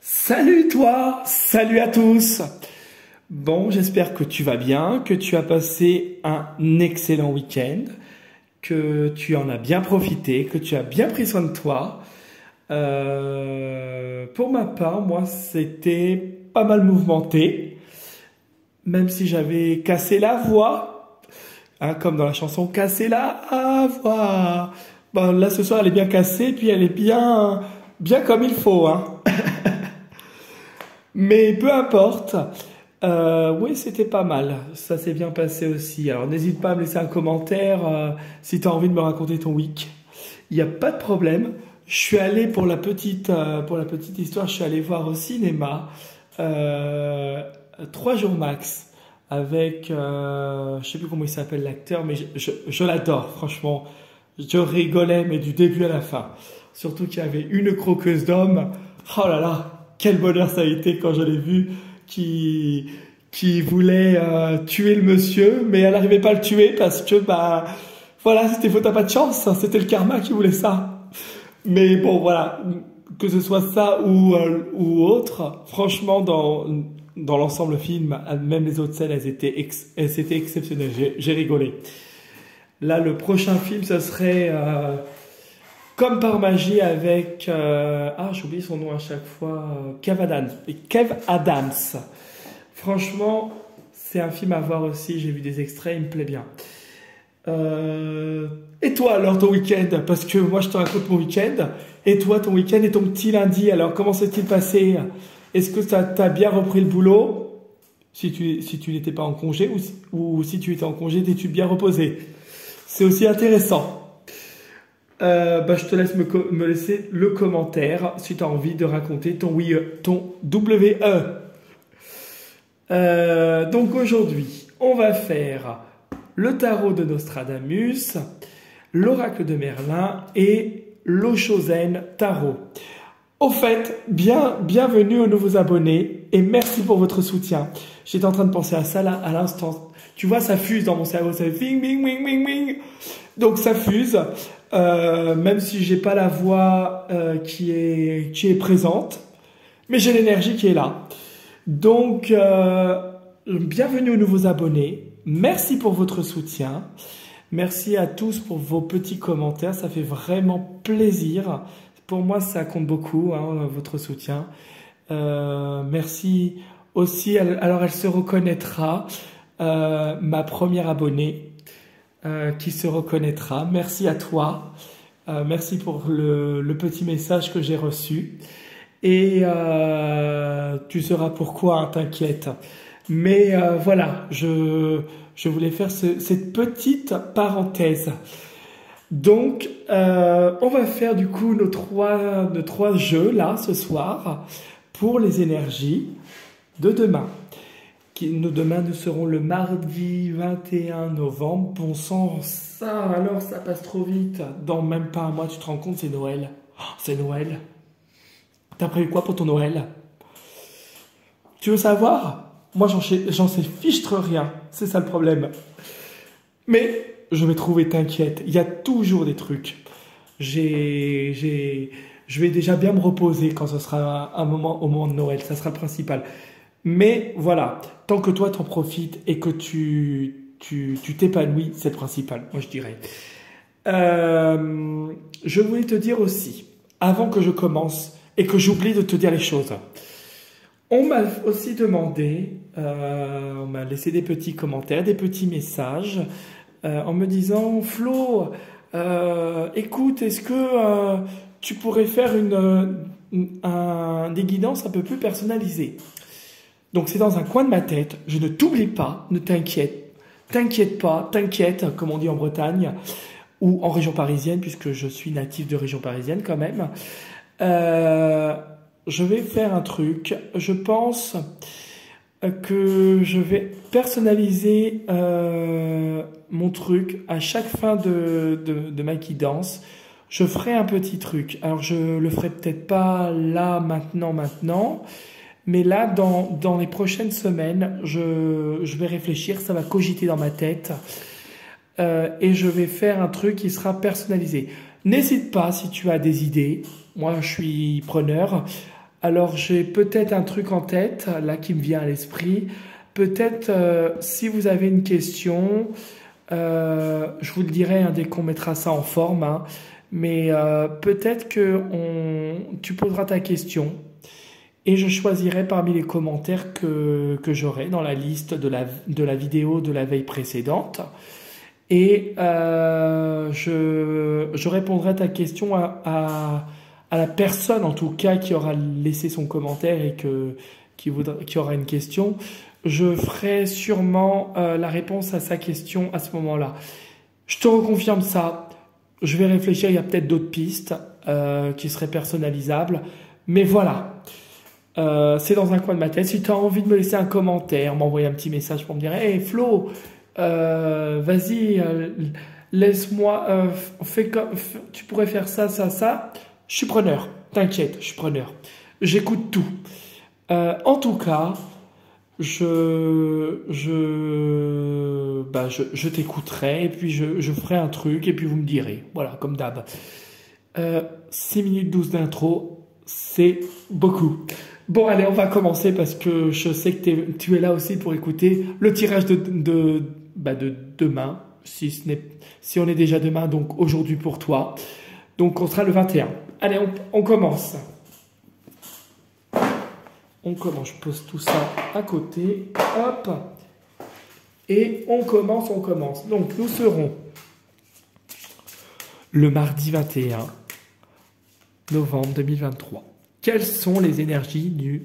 Salut toi, salut à tous. Bon, j'espère que tu vas bien, que tu as passé un excellent week-end, que tu en as bien profité, que tu as bien pris soin de toi. Pour ma part, moi, c'était pas mal mouvementé, même si j'avais cassé la voix, hein, comme dans la chanson Casser la voix. Bon, là, ce soir, elle est bien cassée, puis elle est bien comme il faut, hein. Mais peu importe. Oui, c'était pas mal. Ça s'est bien passé aussi. Alors, n'hésite pas à me laisser un commentaire si tu as envie de me raconter ton week. Il n'y a pas de problème. Je suis allé pour la petite histoire, je suis allé voir au cinéma 3 jours max avec, je sais plus comment il s'appelle l'acteur, mais je l'adore, franchement. Je rigolais, mais du début à la fin. Surtout qu'il y avait une croqueuse d'homme. Oh là là, quel bonheur ça a été quand je l'ai vu qui voulait tuer le monsieur, mais elle n'arrivait pas à le tuer parce que bah voilà, c'était faute à pas de chance, c'était le karma qui voulait ça. Mais bon voilà, que ce soit ça ou autre, franchement dans l'ensemble film, même les autres scènes, c'était exceptionnel. J'ai rigolé. Là, le prochain film, ce serait comme par magie avec j'oublie son nom à chaque fois, Kev Adams. Kev Adams. Franchement, c'est un film à voir aussi. J'ai vu des extraits, il me plaît bien. Et toi alors ton week-end? Parce que moi je te raconte mon week-end. Et toi ton week-end et ton petit lundi, alors comment s'est-il passé? Est-ce que t'as bien repris le boulot? Si tu n'étais pas en congé ou si tu étais en congé, t'es-tu bien reposé? C'est aussi intéressant. Je te laisse me laisser le commentaire si tu as envie de raconter ton WE. Donc aujourd'hui, on va faire le tarot de Nostradamus, l'oracle de Merlin et l'Oshozen Tarot. Au fait, bienvenue aux nouveaux abonnés et merci pour votre soutien. J'étais en train de penser à ça là à l'instant. Tu vois, ça fuse dans mon cerveau, ça fait bing, bing, bing, bing, bing. Donc ça fuse, même si j'ai pas la voix qui est présente, mais j'ai l'énergie qui est là. Donc, bienvenue aux nouveaux abonnés. Merci pour votre soutien. Merci à tous pour vos petits commentaires. Ça fait vraiment plaisir. Pour moi, ça compte beaucoup, hein, votre soutien. Merci aussi. Alors, elle se reconnaîtra. Ma première abonnée qui se reconnaîtra. Merci à toi. Merci pour le petit message que j'ai reçu. Et tu sauras pourquoi, hein, t'inquiète. Mais voilà, je voulais faire cette petite parenthèse. Donc, on va faire du coup nos trois jeux là ce soir pour les énergies de demain. Demain, nous serons le mardi 21 novembre. Bon sang, alors ça passe trop vite. Dans même pas un mois, tu te rends compte, c'est Noël. Oh, c'est Noël. T'as prévu quoi pour ton Noël? Tu veux savoir? Moi, j'en sais fichtre rien. C'est ça le problème. Mais je vais trouver, t'inquiète. Il y a toujours des trucs. Je vais déjà bien me reposer quand ce sera au moment de Noël. Ça sera le principal. Mais voilà, tant que toi t'en profites et que tu t'épanouis, c'est le principal, moi je dirais. Je voulais te dire aussi, avant que je commence et que j'oublie de te dire les choses, on m'a aussi demandé, on m'a laissé des petits commentaires, des petits messages, en me disant, Flo, écoute, est-ce que tu pourrais faire des guidances un peu plus personnalisées? Donc c'est dans un coin de ma tête, je ne t'oublie pas, ne t'inquiète, t'inquiète pas, t'inquiète, comme on dit en Bretagne, ou en région parisienne, puisque je suis natif de région parisienne quand même. Je vais faire un truc, je pense que je vais personnaliser mon truc à chaque fin de ma guidance. Je ferai un petit truc, alors je le ferai peut-être pas là, maintenant, mais là, dans les prochaines semaines, je vais réfléchir, ça va cogiter dans ma tête et je vais faire un truc qui sera personnalisé. N'hésite pas si tu as des idées, moi je suis preneur, Alors j'ai peut-être un truc en tête, là qui me vient à l'esprit. Peut-être si vous avez une question, je vous le dirai dès qu'on mettra ça en forme, hein, mais peut-être que tu poseras ta question et je choisirai parmi les commentaires que j'aurai dans la liste de la vidéo de la veille précédente. Et je répondrai à ta question à la personne, en tout cas, qui aura laissé son commentaire et qui aura une question. Je ferai sûrement la réponse à sa question à ce moment-là. Je te reconfirme ça. Je vais réfléchir, il y a peut-être d'autres pistes qui seraient personnalisables. Mais voilà, c'est dans un coin de ma tête. Si tu as envie de me laisser un commentaire, m'envoyer un petit message pour me dire « Hey Flo, vas-y, laisse-moi, tu pourrais faire ça, ça, ça. » Je suis preneur, t'inquiète, je suis preneur. J'écoute tout. En tout cas, je t'écouterai et puis je ferai un truc et puis vous me direz. Voilà, comme d'hab. 6 minutes 12 d'intro, c'est beaucoup. Bon, allez, on va commencer parce que je sais que tu es là aussi pour écouter le tirage de demain. Si on est déjà demain, donc aujourd'hui pour toi. Donc, on sera le 21. Allez, on commence. On commence, je pose tout ça à côté. Hop. Et on commence. Donc, nous serons le mardi 21 novembre 2023. Quelles sont les énergies du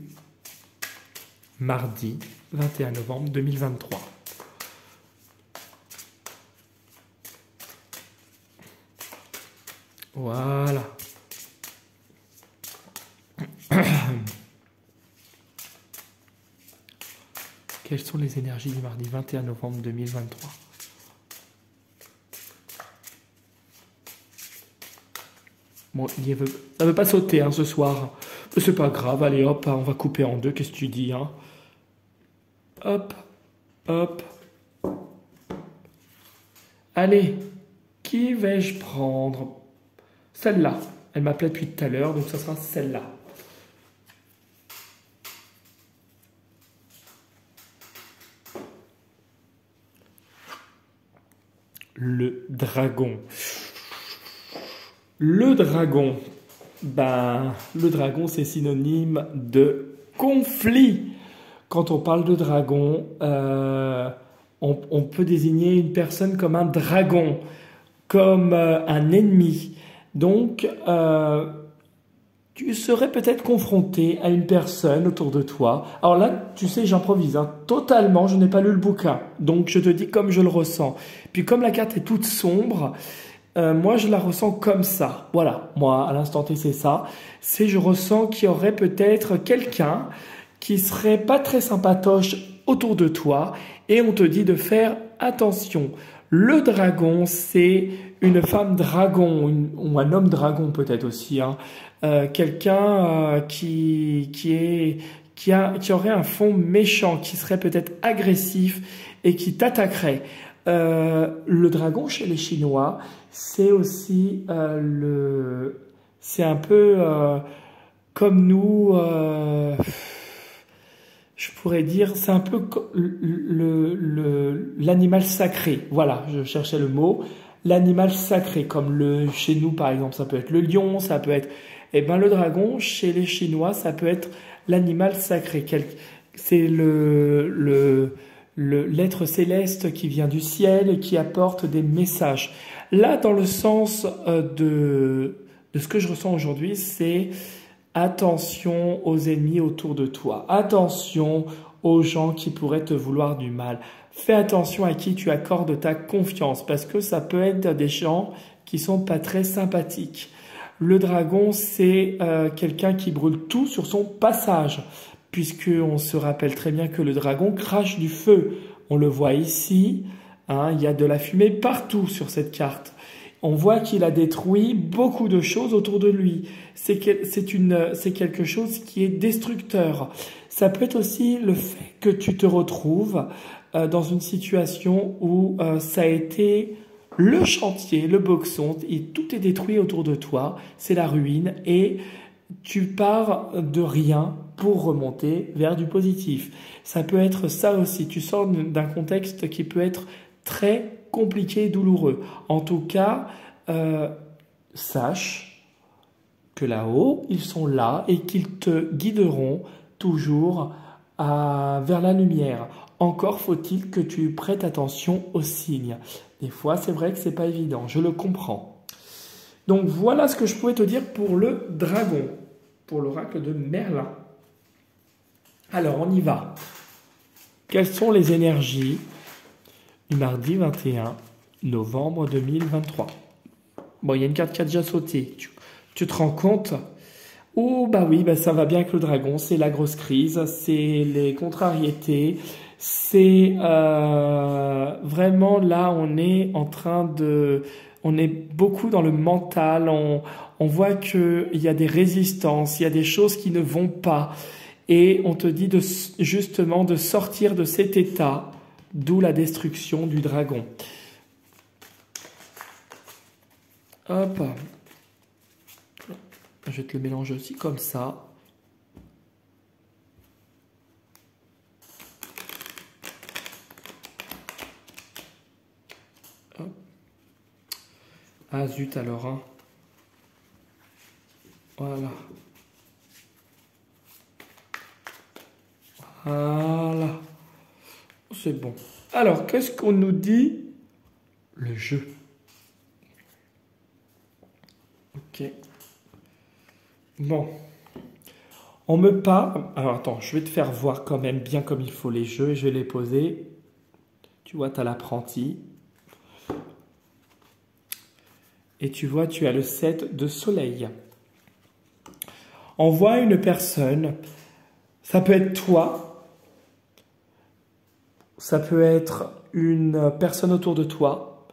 mardi 21 novembre 2023 ? Voilà. Quelles sont les énergies du mardi 21 novembre 2023 ? Bon, ça veut pas sauter ce soir. Mais c'est pas grave, allez hop, on va couper en deux, qu'est-ce que tu dis hein ? Hop, hop. Allez, qui vais-je prendre ? Celle-là, elle m'appelait depuis tout à l'heure, donc ça sera celle-là. Le dragon. Le dragon. Le dragon, c'est synonyme de conflit. Quand on parle de dragon, on peut désigner une personne comme un dragon, comme un ennemi. Donc, tu serais peut-être confronté à une personne autour de toi. Alors là, tu sais, j'improvise, totalement, je n'ai pas lu le bouquin. Donc, je te dis comme je le ressens. Puis, comme la carte est toute sombre, moi, je la ressens comme ça. Voilà, moi, à l'instant T, c'est ça. Je ressens qu'il y aurait peut-être quelqu'un qui serait pas très sympatoche autour de toi et on te dit de faire attention. Le dragon, c'est une femme dragon ou un homme dragon peut-être aussi. Quelqu'un qui aurait un fond méchant, qui serait peut-être agressif et qui t'attaquerait. Le dragon chez les Chinois, c'est aussi c'est un peu comme nous, je pourrais dire, c'est un peu l'animal sacré. Voilà, je cherchais le mot. L'animal sacré, comme chez nous par exemple, ça peut être le lion, ça peut être, le dragon chez les Chinois, ça peut être l'animal sacré. C'est l'être céleste qui vient du ciel et qui apporte des messages. Là, dans le sens de ce que je ressens aujourd'hui, c'est attention aux ennemis autour de toi. Attention aux gens qui pourraient te vouloir du mal. Fais attention à qui tu accordes ta confiance parce que ça peut être des gens qui sont pas très sympathiques. Le dragon, c'est quelqu'un qui brûle tout sur son passage, puisqu'on se rappelle très bien que le dragon crache du feu. On le voit ici, il y a de la fumée partout sur cette carte. On voit qu'il a détruit beaucoup de choses autour de lui. C'est quelque chose qui est destructeur. Ça peut être aussi le fait que tu te retrouves dans une situation où ça a été le chantier, le boxon, et tout est détruit autour de toi. C'est la ruine et tu pars de rien pour remonter vers du positif. Ça peut être ça aussi. Tu sors d'un contexte qui peut être très compliqué et douloureux. En tout cas, sache que là-haut, ils sont là et qu'ils te guideront toujours vers la lumière. Encore faut-il que tu prêtes attention aux signes. Des fois, c'est vrai que c'est pas évident, je le comprends. Donc voilà ce que je pouvais te dire pour le dragon, pour l'oracle de Merlin. Alors, on y va. Quelles sont les énergies du mardi 21 novembre 2023? Bon, il y a une carte qui a déjà sauté. Tu te rends compte? Oh, bah oui, bah ça va bien avec le dragon. C'est la grosse crise, c'est les contrariétés. C'est vraiment là, on est en train de... On est beaucoup dans le mental. On voit qu'il y a des résistances, il y a des choses qui ne vont pas. Et on te dit justement de sortir de cet état, d'où la destruction du dragon. Hop. Je vais te le mélanger aussi comme ça. Hop. Ah zut alors. Hein. Voilà. Voilà. C'est bon. Alors, qu'est-ce qu'on nous dit? Le jeu. Ok. Bon. On me parle... Alors, attends, je vais te faire voir quand même bien comme il faut les jeux et je vais les poser. Tu vois, tu as l'apprenti. Et tu vois, tu as le 7 de soleil. On voit une personne. Ça peut être toi. Ça peut être une personne autour de toi.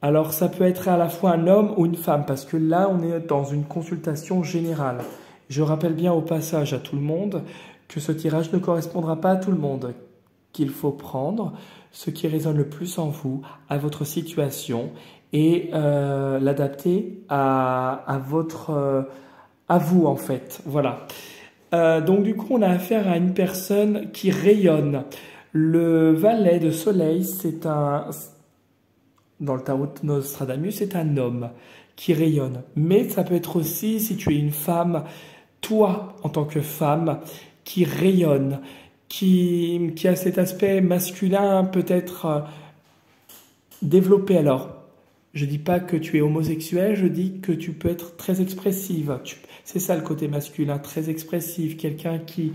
Alors, ça peut être à la fois un homme ou une femme, parce que là, on est dans une consultation générale. Je rappelle bien au passage à tout le monde que ce tirage ne correspondra pas à tout le monde, qu'il faut prendre ce qui résonne le plus en vous, à votre situation, et l'adapter à vous, en fait. Voilà. Donc, du coup, on a affaire à une personne qui rayonne. Le valet de soleil, c'est un... Dans le tarot de Nostradamus, c'est un homme qui rayonne. Mais ça peut être aussi, si tu es une femme, toi, en tant que femme, qui rayonne, qui a cet aspect masculin peut-être développé. Alors, je dis pas que tu es homosexuel, je dis que tu peux être très expressive. C'est ça le côté masculin, très expressif, quelqu'un qui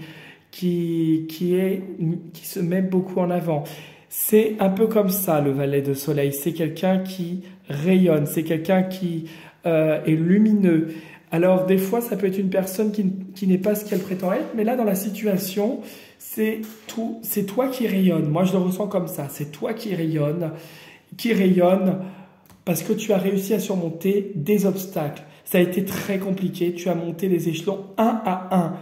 se met beaucoup en avant. C'est un peu comme ça, le valet de soleil. C'est quelqu'un qui rayonne, c'est quelqu'un qui est lumineux. Alors, des fois, ça peut être une personne qui n'est pas ce qu'elle prétend être, mais là, dans la situation, c'est toi qui rayonne. Moi, je le ressens comme ça. C'est toi qui rayonne parce que tu as réussi à surmonter des obstacles. Ça a été très compliqué. Tu as monté les échelons un à un.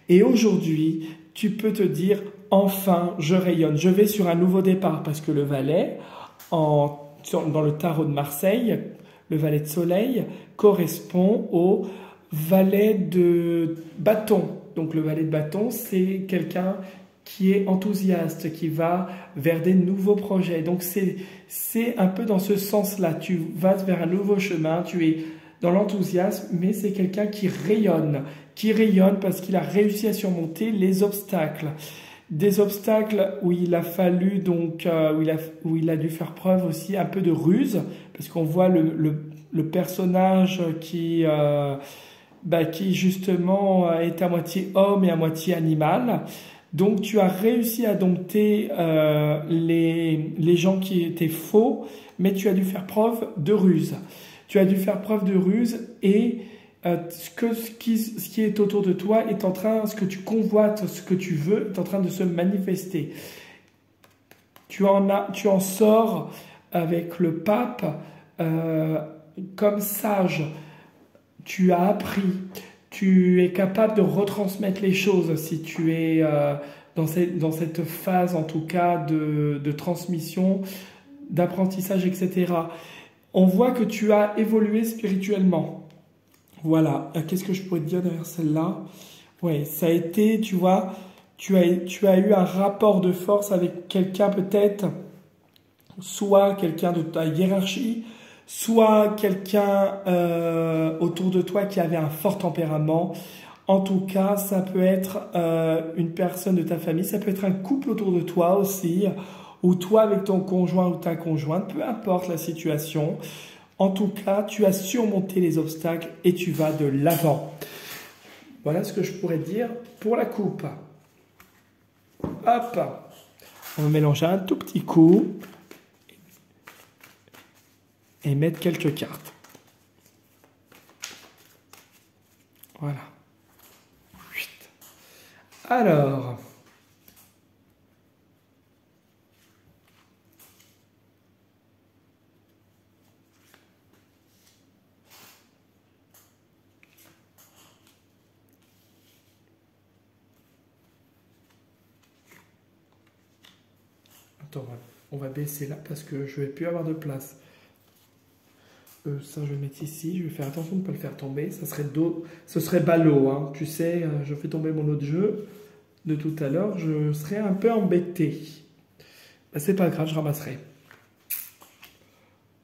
Et aujourd'hui, tu peux te dire... Enfin, je rayonne. Je vais sur un nouveau départ parce que le valet, dans le tarot de Marseille, le valet de soleil correspond au valet de bâton. Donc le valet de bâton, c'est quelqu'un qui est enthousiaste, qui va vers des nouveaux projets. Donc c'est un peu dans ce sens-là. Tu vas vers un nouveau chemin, tu es dans l'enthousiasme, mais c'est quelqu'un qui rayonne parce qu'il a réussi à surmonter les obstacles. Des obstacles où il a fallu donc où il a dû faire preuve aussi un peu de ruse parce qu'on voit le personnage qui justement est à moitié homme et à moitié animal. Donc tu as réussi à dompter les gens qui étaient faux, mais tu as dû faire preuve de ruse. Tu as dû faire preuve de ruse et ce qui est autour de toi est en train, ce que tu convoites, ce que tu veux, est en train de se manifester. Tu en sors avec le pape comme sage. Tu as appris. Tu es capable de retransmettre les choses si tu es dans cette phase, en tout cas, de transmission, d'apprentissage, etc. On voit que tu as évolué spirituellement. Voilà. Qu'est-ce que je pourrais te dire derrière celle-là? Ouais, ça a été, tu vois, tu as eu un rapport de force avec quelqu'un peut-être, soit quelqu'un de ta hiérarchie, soit quelqu'un autour de toi qui avait un fort tempérament. En tout cas, ça peut être une personne de ta famille, ça peut être un couple autour de toi aussi, ou toi avec ton conjoint ou ta conjointe, peu importe la situation. En tout cas, tu as surmonté les obstacles et tu vas de l'avant. Voilà ce que je pourrais dire pour la coupe. Hop, on va mélanger un tout petit coup et mettre quelques cartes. Voilà. Alors, attends, on va baisser là parce que je vais plus avoir de place. Ça, je vais le mettre ici. Je vais faire attention de ne pas le faire tomber. Ça serait ce serait ballot, hein. Tu sais, je fais tomber mon autre jeu de tout à l'heure. Je serais un peu embêté. Ben, c'est pas grave, je ramasserai.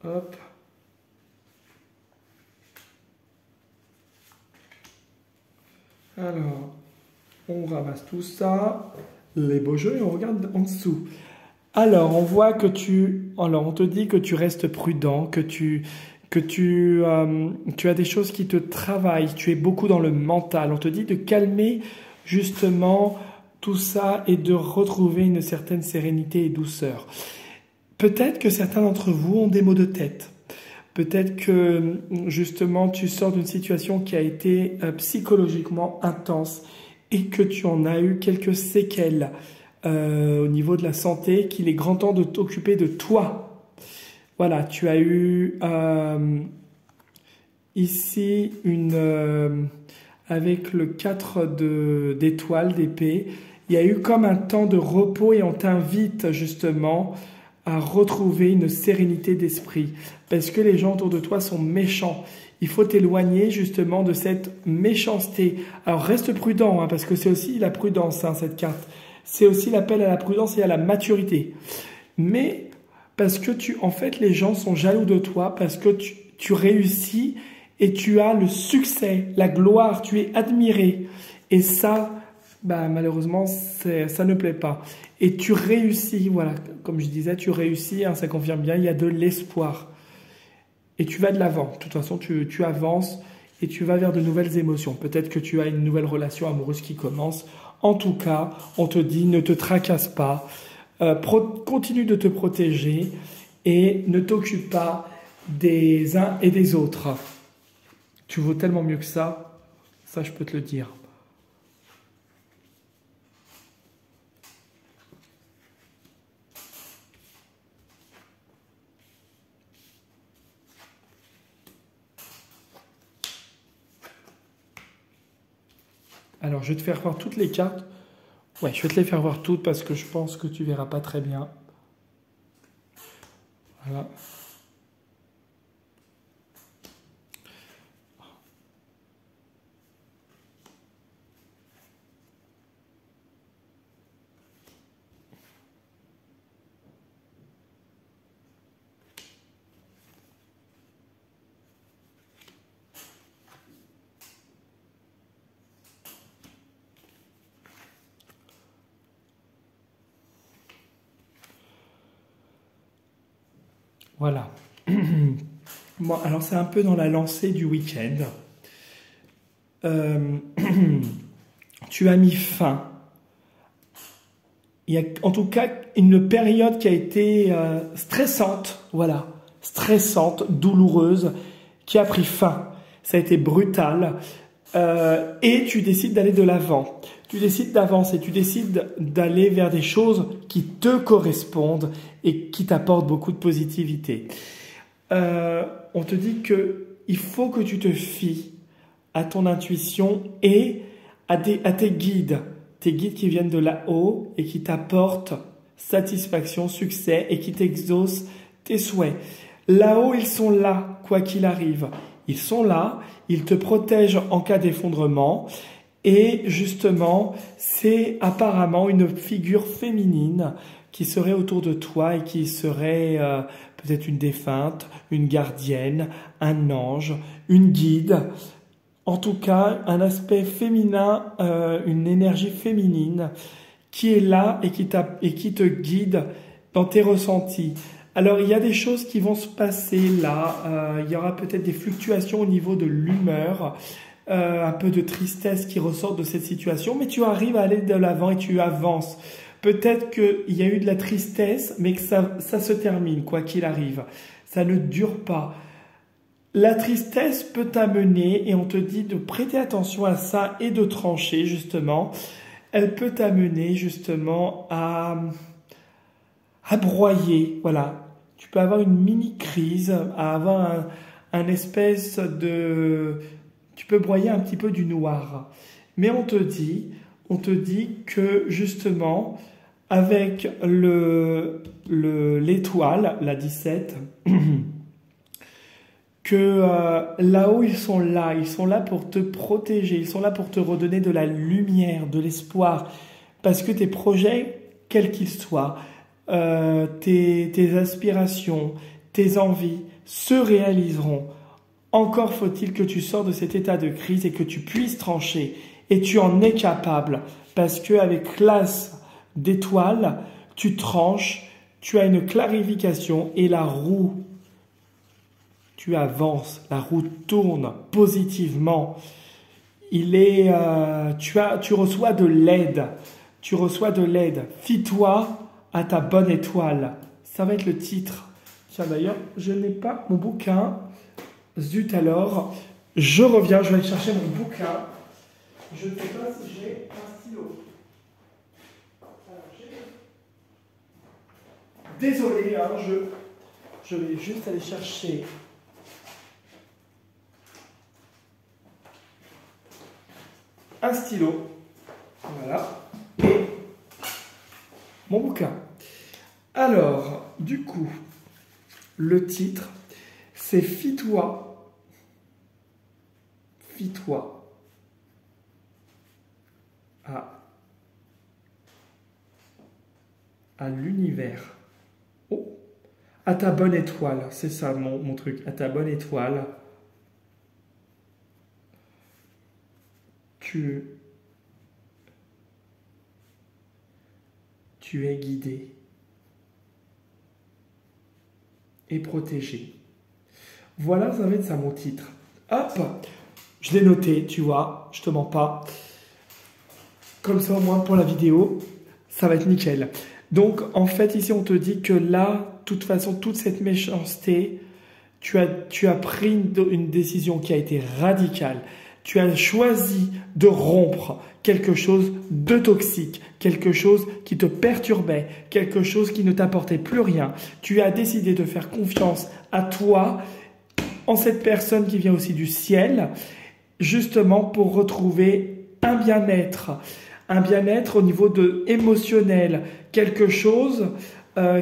Hop. Alors, on ramasse tout ça, les beaux jeux, et on regarde en dessous. Alors, on voit que alors on te dit que tu restes prudent, que tu as des choses qui te travaillent, tu es beaucoup dans le mental. On te dit de calmer justement tout ça et de retrouver une certaine sérénité et douceur. Peut-être que certains d'entre vous ont des maux de tête. Peut-être que justement tu sors d'une situation qui a été psychologiquement intense et que tu en as eu quelques séquelles au niveau de la santé, qu'il est grand temps de t'occuper de toi. Voilà, tu as eu ici avec le 4 d'étoiles, d'épée, il y a eu comme un temps de repos et on t'invite justement à retrouver une sérénité d'esprit parce que les gens autour de toi sont méchants. Il faut t'éloigner justement de cette méchanceté. Alors reste prudent, hein, parce que c'est aussi la prudence, hein, cette carte. C'est aussi l'appel à la prudence et à la maturité. Mais parce que en fait, les gens sont jaloux de toi, parce que tu réussis et tu as le succès, la gloire, tu es admiré. Et ça, bah, malheureusement, ça ne plaît pas. Et tu réussis, voilà, comme je disais, tu réussis, hein, ça confirme bien, il y a de l'espoir. Et tu vas de l'avant. De toute façon, tu avances et tu vas vers de nouvelles émotions. Peut-être que tu as une nouvelle relation amoureuse qui commence. En tout cas, on te dit, ne te tracasse pas, continue de te protéger et ne t'occupe pas des uns et des autres. Tu vaux tellement mieux que ça je peux te le dire. Alors, je vais te faire voir toutes les cartes. Ouais, je vais te les faire voir toutes parce que je pense que tu verras pas très bien. Voilà. Voilà. Bon, alors c'est un peu dans la lancée du week-end. Tu as mis fin. Il y a en tout cas une période qui a été stressante, voilà, stressante, douloureuse, qui a pris fin. Ça a été brutal. Et tu décides d'aller de l'avant. Tu décides d'avancer, tu décides d'aller vers des choses qui te correspondent et qui t'apportent beaucoup de positivité. On te dit qu'il faut que tu te fies à ton intuition et à tes guides qui viennent de là-haut et qui t'apportent satisfaction, succès et qui t'exaucent tes souhaits. Là-haut, ils sont là, quoi qu'il arrive. ils sont là, ils te protègent en cas d'effondrement. Et justement, c'est apparemment une figure féminine qui serait autour de toi et qui serait peut-être une défunte, une gardienne, un ange, une guide. En tout cas, un aspect féminin, une énergie féminine qui est là et qui te guide dans tes ressentis. Alors, il y a des choses qui vont se passer là. Il y aura peut-être des fluctuations au niveau de l'humeur, un peu de tristesse qui ressort de cette situation, mais tu arrives à aller de l'avant et tu avances. Peut-être qu'il y a eu de la tristesse, mais que ça se termine, quoi qu'il arrive. Ça ne dure pas. La tristesse peut t'amener, et on te dit de prêter attention à ça et de trancher, justement. Elle peut t'amener, justement, à broyer, voilà. Tu peux avoir une mini-crise, à avoir un espèce de... Tu peux broyer un petit peu du noir. Mais on te dit que, justement, avec l'étoile, la 17, que là-haut, ils sont là pour te protéger, ils sont là pour te redonner de la lumière, de l'espoir, parce que tes projets, quels qu'ils soient, tes aspirations, tes envies se réaliseront. Encore faut-il que tu sors de cet état de crise et que tu puisses trancher. Et tu en es capable, parce qu'avec l'as d'étoiles, tu tranches, tu as une clarification et la roue, tu avances, la roue tourne positivement. Tu reçois de l'aide. Tu reçois de l'aide. Fie-toi à ta bonne étoile. Ça va être le titre. Tiens, d'ailleurs, je n'ai pas mon bouquin. Zut alors. Je reviens, je vais aller chercher mon bouquin. Je ne sais pas si j'ai un stylo. Désolé, hein, je vais juste aller chercher un stylo, voilà, et mon bouquin. Alors, du coup, le titre, c'est Fie-toi à l'univers. Oh, à ta bonne étoile, c'est ça mon truc, à ta bonne étoile. Tu es guidé et protégé. Voilà, ça va être ça mon titre. Hop, je l'ai noté, tu vois, je te mens pas. Comme ça au moins pour la vidéo, ça va être nickel. Donc en fait ici on te dit que là, de toute façon, toute cette méchanceté, tu as pris une décision qui a été radicale. Tu as choisi de rompre quelque chose de toxique, quelque chose qui te perturbait, quelque chose qui ne t'apportait plus rien. Tu as décidé de faire confiance à toi, en cette personne qui vient aussi du ciel, justement pour retrouver un bien-être au niveau émotionnel, quelque chose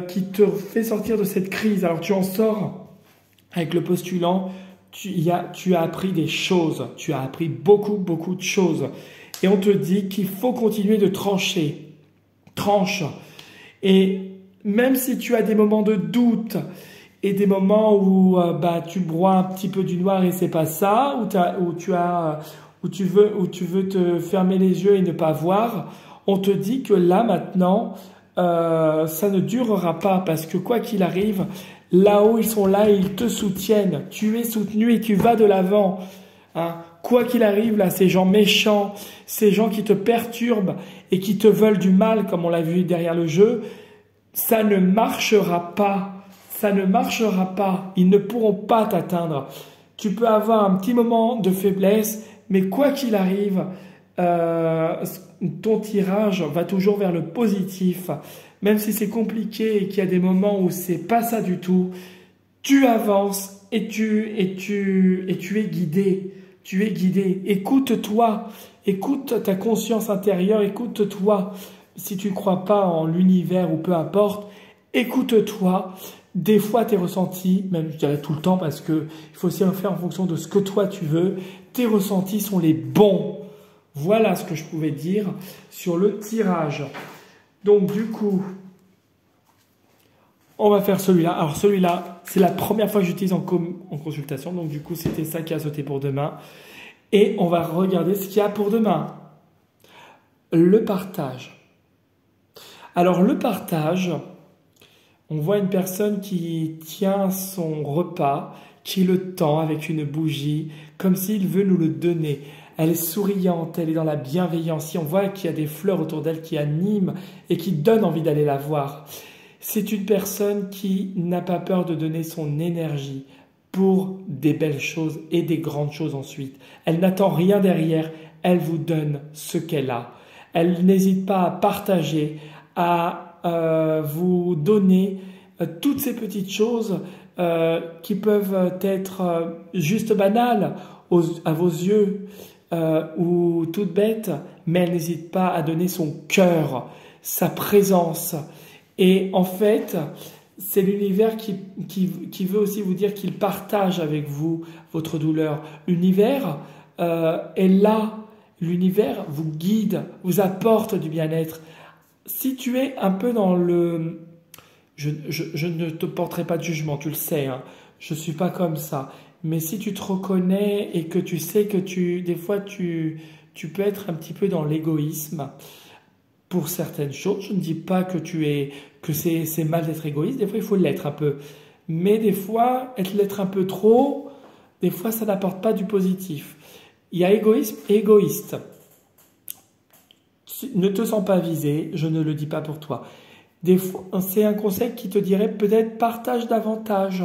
qui te fait sortir de cette crise. Alors tu en sors avec le postulant. Tu as appris des choses, tu as appris beaucoup de choses. Et on te dit qu'il faut continuer de trancher. Tranche. Et même si tu as des moments de doute et des moments où tu broies un petit peu du noir et c'est pas ça, où tu veux te fermer les yeux et ne pas voir, on te dit que là maintenant, ça ne durera pas parce que quoi qu'il arrive, là-haut, ils sont là et ils te soutiennent. Tu es soutenu et tu vas de l'avant. Hein. Quoi qu'il arrive, là, ces gens méchants, ces gens qui te perturbent et qui te veulent du mal, comme on l'a vu derrière le jeu, ça ne marchera pas. Ça ne marchera pas. Ils ne pourront pas t'atteindre. Tu peux avoir un petit moment de faiblesse, mais quoi qu'il arrive, ton tirage va toujours vers le positif. Même si c'est compliqué et qu'il y a des moments où c'est pas ça du tout, tu avances et tu es guidé. Tu es guidé. Écoute-toi. Écoute ta conscience intérieure. Écoute-toi. Si tu ne crois pas en l'univers ou peu importe, écoute-toi. Des fois, tes ressentis, même je dirais tout le temps, parce que il faut aussi en faire en fonction de ce que toi tu veux, tes ressentis sont les bons. Voilà ce que je pouvais dire sur le tirage. Donc du coup, on va faire celui-là. Alors celui-là, c'est la première fois que j'utilise en consultation. Donc du coup, c'était ça qui a sauté pour demain. Et on va regarder ce qu'il y a pour demain. Le partage. Alors le partage, on voit une personne qui tient son repas, qui le tend avec une bougie, comme s'il veut nous le donner. Elle est souriante, elle est dans la bienveillance. On voit qu'il y a des fleurs autour d'elle qui animent et qui donnent envie d'aller la voir. C'est une personne qui n'a pas peur de donner son énergie pour des belles choses et des grandes choses ensuite. Elle n'attend rien derrière, elle vous donne ce qu'elle a. Elle n'hésite pas à partager, à vous donner toutes ces petites choses qui peuvent être juste banales à vos yeux ou toutes bêtes, mais elle n'hésite pas à donner son cœur, sa présence. Et en fait, c'est l'univers qui veut aussi vous dire qu'il partage avec vous votre douleur. L'univers est là. L'univers vous guide, vous apporte du bien-être. Si tu es un peu dans le... Je ne te porterai pas de jugement, tu le sais, hein, je ne suis pas comme ça. Mais si tu te reconnais et que tu sais que des fois tu peux être un petit peu dans l'égoïsme pour certaines choses, je ne dis pas que c'est mal d'être égoïste, des fois il faut l'être un peu. Mais des fois, l'être un peu trop, des fois ça n'apporte pas du positif. Il y a égoïsme et égoïste. Ne te sens pas visé, je ne le dis pas pour toi. Des fois, c'est un conseil qui te dirait peut-être partage davantage.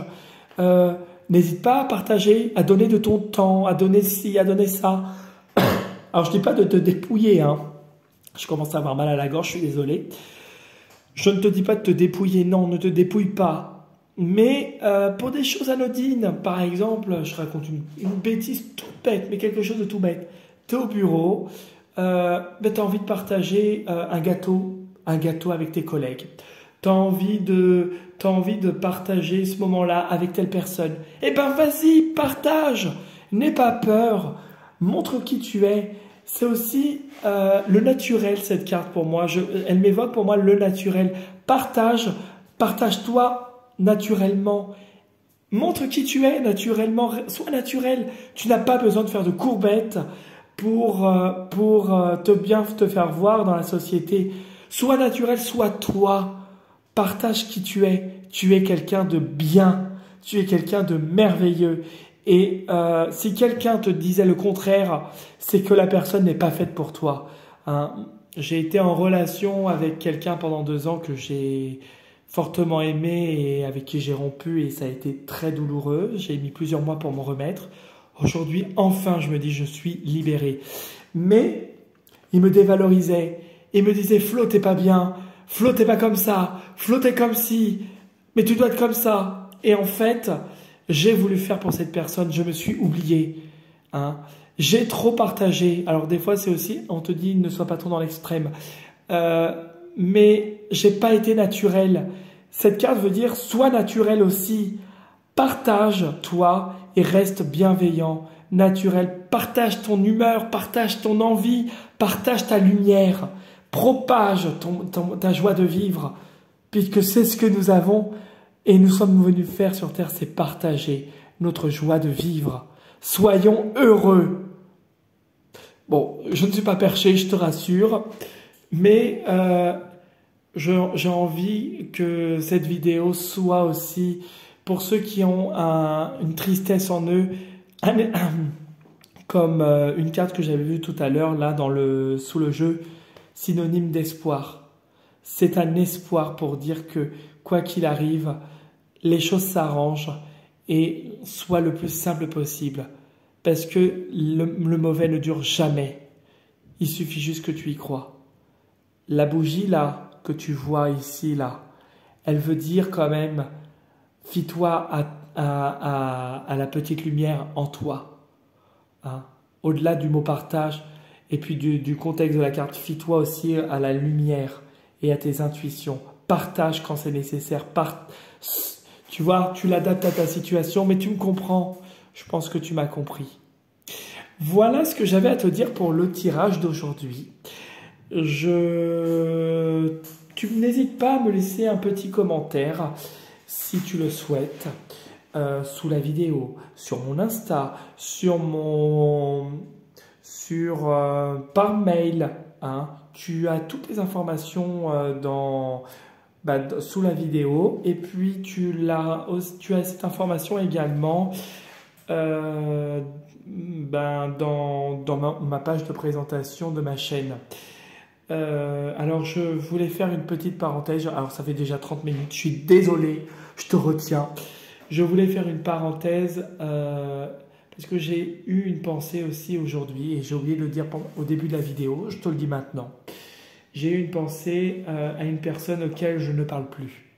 N'hésite pas à partager, à donner de ton temps, à donner ci, à donner ça. Alors je ne dis pas de te dépouiller, hein. Je commence à avoir mal à la gorge, je suis désolé. Je ne te dis pas de te dépouiller, non, ne te dépouille pas. Mais pour des choses anodines, par exemple, je raconte une bêtise toute bête, mais quelque chose de tout bête. Tu es au bureau, tu as envie de partager un gâteau avec tes collègues. Tu as envie de partager ce moment-là avec telle personne. Eh ben vas-y, partage. N'aie pas peur. Montre qui tu es. C'est aussi le naturel, cette carte pour moi. Elle m'évoque pour moi le naturel. Partage-toi naturellement. Montre qui tu es naturellement. Sois naturel. Tu n'as pas besoin de faire de courbettes pour te faire voir dans la société. Sois naturel, sois toi. Partage qui tu es. Tu es quelqu'un de bien. Tu es quelqu'un de merveilleux. Et si quelqu'un te disait le contraire, c'est que la personne n'est pas faite pour toi. Hein. J'ai été en relation avec quelqu'un pendant 2 ans que j'ai fortement aimé et avec qui j'ai rompu et ça a été très douloureux. J'ai mis plusieurs mois pour m'en remettre. Aujourd'hui, enfin, je me dis, je suis libéré. Mais il me dévalorisait. Il me disait, Flo, t'es pas bien. Flo, t'es pas comme ça. Flo, t'es comme ci. Mais tu dois être comme ça. Et en fait, j'ai voulu faire pour cette personne. Je me suis oublié. Hein. J'ai trop partagé. Alors des fois, c'est aussi, on te dit, ne sois pas trop dans l'extrême. Mais j'ai pas été naturel. Cette carte veut dire, sois naturel aussi. Partage, toi, et reste bienveillant, naturel. Partage ton humeur, partage ton envie, partage ta lumière. Propage ta joie de vivre, puisque c'est ce que nous avons et nous sommes venus faire sur Terre, c'est partager notre joie de vivre. Soyons heureux. Bon, je ne suis pas perché, je te rassure, mais j'ai envie que cette vidéo soit aussi pour ceux qui ont une tristesse en eux, comme une carte que j'avais vue tout à l'heure là sous le jeu, synonyme d'espoir. C'est un espoir pour dire que quoi qu'il arrive, les choses s'arrangent et soient le plus simple possible. Parce que le mauvais ne dure jamais. Il suffit juste que tu y crois. La bougie là, que tu vois ici là, elle veut dire quand même, fie-toi à la petite lumière en toi. Hein? Au-delà du mot partage et puis du contexte de la carte, fie-toi aussi à la lumière et à tes intuitions. Partage quand c'est nécessaire. Tu vois, tu l'adaptes à ta situation, mais tu me comprends. Je pense que tu m'as compris. Voilà ce que j'avais à te dire pour le tirage d'aujourd'hui. Tu n'hésites pas à me laisser un petit commentaire si tu le souhaites sous la vidéo, sur mon Insta, par mail. Hein. Tu as toutes les informations sous la vidéo et puis tu as cette information également dans ma page de présentation de ma chaîne. Alors je voulais faire une petite parenthèse, alors ça fait déjà 30 minutes, je suis désolé, je te retiens. Je voulais faire une parenthèse parce que j'ai eu une pensée aussi aujourd'hui et j'ai oublié de le dire au début de la vidéo, je te le dis maintenant. J'ai eu une pensée à une personne auquel je ne parle plus,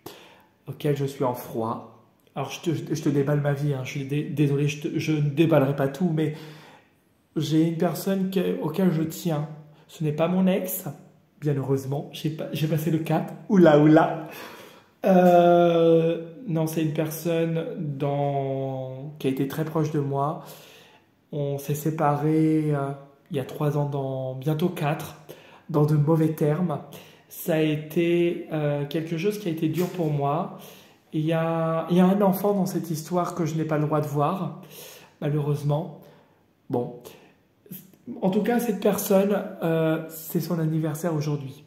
auquel je suis en froid. Alors je te déballe ma vie, hein, je suis désolé, je ne déballerai pas tout, mais j'ai une personne auquel je tiens. Ce n'est pas mon ex, bien heureusement, j'ai passé le cap, oula. Non, c'est une personne qui a été très proche de moi. On s'est séparés il y a 3 ans, bientôt 4, dans de mauvais termes. Ça a été quelque chose qui a été dur pour moi. Il y a un enfant dans cette histoire que je n'ai pas le droit de voir, malheureusement. Bon, en tout cas, cette personne, c'est son anniversaire aujourd'hui.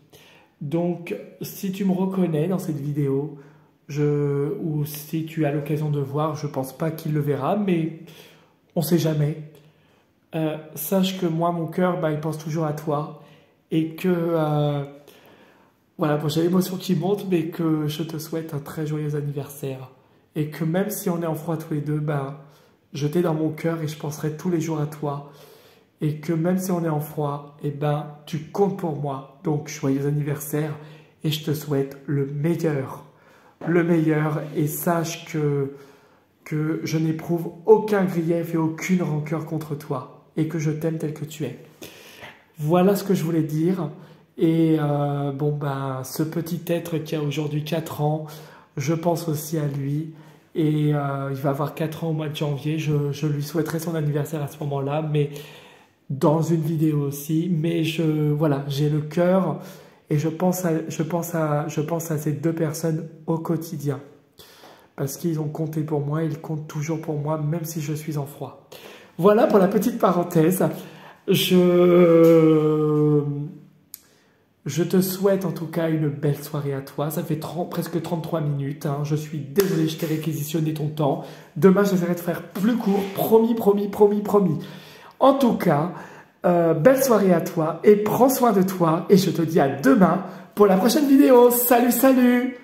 Donc, si tu me reconnais dans cette vidéo, ou si tu as l'occasion de voir, je ne pense pas qu'il le verra, mais on ne sait jamais. Sache que moi, mon cœur, il pense toujours à toi. Et que, voilà, bon, j'ai l'émotion qui monte, mais que je te souhaite un très joyeux anniversaire. Et que même si on est en froid tous les deux, je t'ai dans mon cœur et je penserai tous les jours à toi. Et que même si on est en froid, tu comptes pour moi. Donc, joyeux anniversaire et je te souhaite le meilleur. Le meilleur, et sache que je n'éprouve aucun grief et aucune rancœur contre toi et que je t'aime tel que tu es. Voilà ce que je voulais dire. Et ce petit être qui a aujourd'hui 4 ans, je pense aussi à lui. Et il va avoir 4 ans au mois de janvier. Je lui souhaiterai son anniversaire à ce moment-là, mais dans une vidéo aussi. Mais voilà, j'ai le cœur. Et je pense à ces 2 personnes au quotidien. Parce qu'ils ont compté pour moi, ils comptent toujours pour moi, même si je suis en froid. Voilà pour la petite parenthèse. Je te souhaite en tout cas une belle soirée à toi. Ça fait presque 33 minutes. Hein. Je suis désolé, je t'ai réquisitionné ton temps. Demain, j'essaierai de faire plus court. Promis. En tout cas... belle soirée à toi et prends soin de toi et je te dis à demain pour la prochaine vidéo. Salut